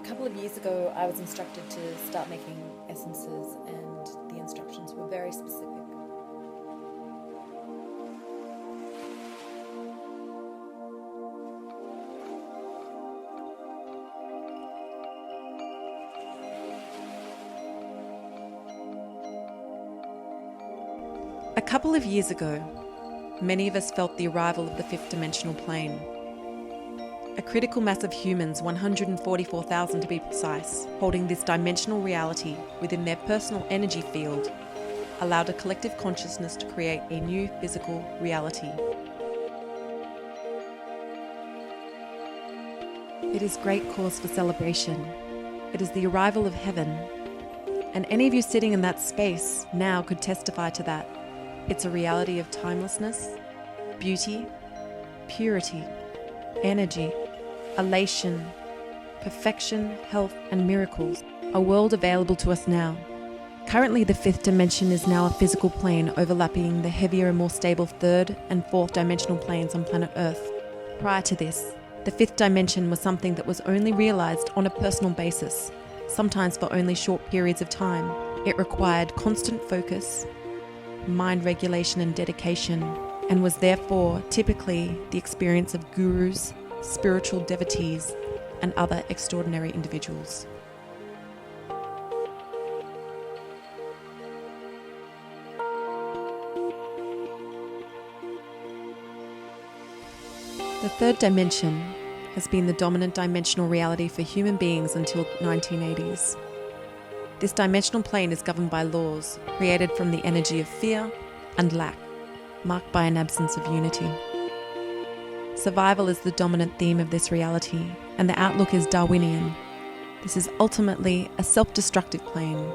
couple of years ago, I was instructed to start making essences, and the instructions were very specific. A couple of years ago, many of us felt the arrival of the fifth dimensional plane. A critical mass of humans, 144,000 to be precise, holding this dimensional reality within their personal energy field, allowed a collective consciousness to create a new physical reality. It is great cause for celebration. It is the arrival of heaven. And any of you sitting in that space now could testify to that. It's a reality of timelessness, beauty, purity, energy, elation, perfection, health, and miracles. A world available to us now. Currently, the fifth dimension is now a physical plane overlapping the heavier and more stable third and fourth dimensional planes on planet Earth. Prior to this, the fifth dimension was something that was only realized on a personal basis, sometimes for only short periods of time. It required constant focus, mind regulation and dedication, and was therefore typically the experience of gurus, spiritual devotees, and other extraordinary individuals. The third dimension has been the dominant dimensional reality for human beings until 1980s. This dimensional plane is governed by laws created from the energy of fear and lack, marked by an absence of unity. Survival is the dominant theme of this reality, and the outlook is Darwinian. This is ultimately a self-destructive plane.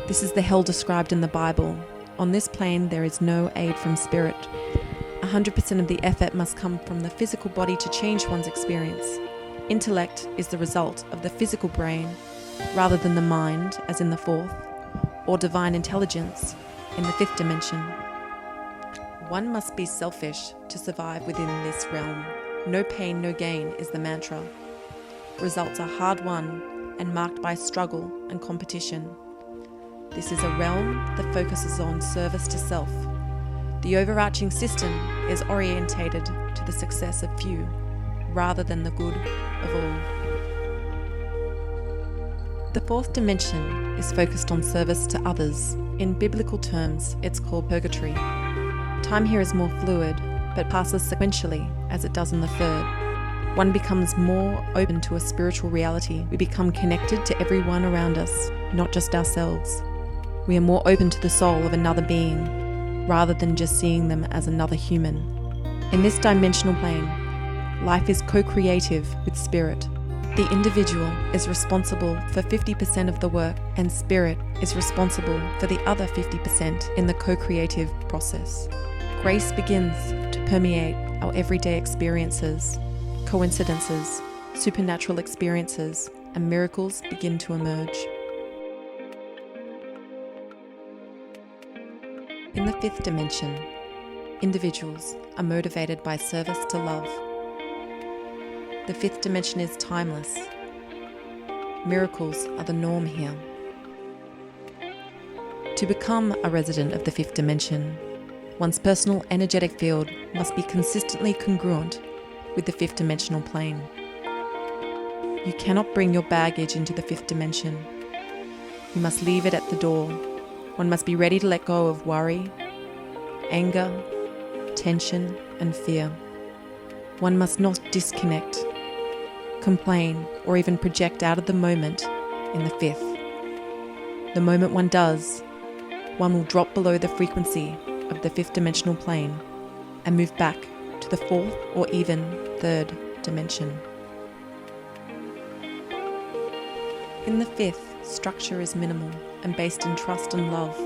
This is the hell described in the Bible. On this plane, there is no aid from spirit. 100% of the effort must come from the physical body to change one's experience. Intellect is the result of the physical brain, rather than the mind, as in the fourth, or divine intelligence in the fifth dimension. One must be selfish to survive within this realm. No pain, no gain is the mantra. Results are hard-won and marked by struggle and competition. This is a realm that focuses on service to self. The overarching system is orientated to the success of few, rather than the good of all. The fourth dimension is focused on service to others. In biblical terms, it's called purgatory. Time here is more fluid, but passes sequentially as it does in the third. One becomes more open to a spiritual reality. We become connected to everyone around us, not just ourselves. We are more open to the soul of another being, rather than just seeing them as another human. In this dimensional plane, life is co-creative with spirit. The individual is responsible for 50% of the work, and spirit is responsible for the other 50% in the co-creative process. Grace begins to permeate our everyday experiences, coincidences, supernatural experiences, and miracles begin to emerge. In the fifth dimension, individuals are motivated by service to love. The fifth dimension is timeless. Miracles are the norm here. To become a resident of the fifth dimension, one's personal energetic field must be consistently congruent with the fifth dimensional plane. You cannot bring your baggage into the fifth dimension. You must leave it at the door. One must be ready to let go of worry, anger, tension, and fear. One must not disconnect, complain, or even project out of the moment in the fifth. The moment one does, one will drop below the frequency of the fifth dimensional plane and move back to the fourth or even third dimension. In the fifth, structure is minimal and based in trust and love.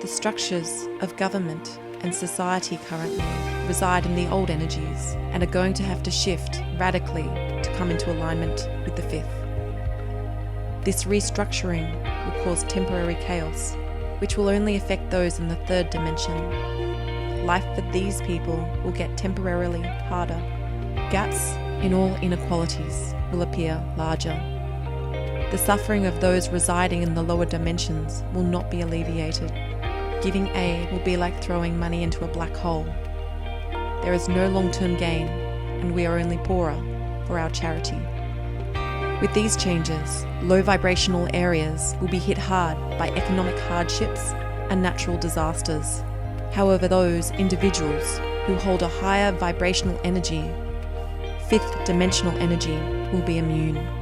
The structures of government and society currently reside in the old energies and are going to have to shift radically to come into alignment with the fifth. This restructuring will cause temporary chaos, which will only affect those in the third dimension. Life for these people will get temporarily harder. Gaps in all inequalities will appear larger. the suffering of those residing in the lower dimensions will not be alleviated. Giving aid will be like throwing money into a black hole. There is no long-term gain, and we are only poorer for our charity. With these changes, low vibrational areas will be hit hard by economic hardships and natural disasters. However, those individuals who hold a higher vibrational energy, fifth dimensional energy, will be immune.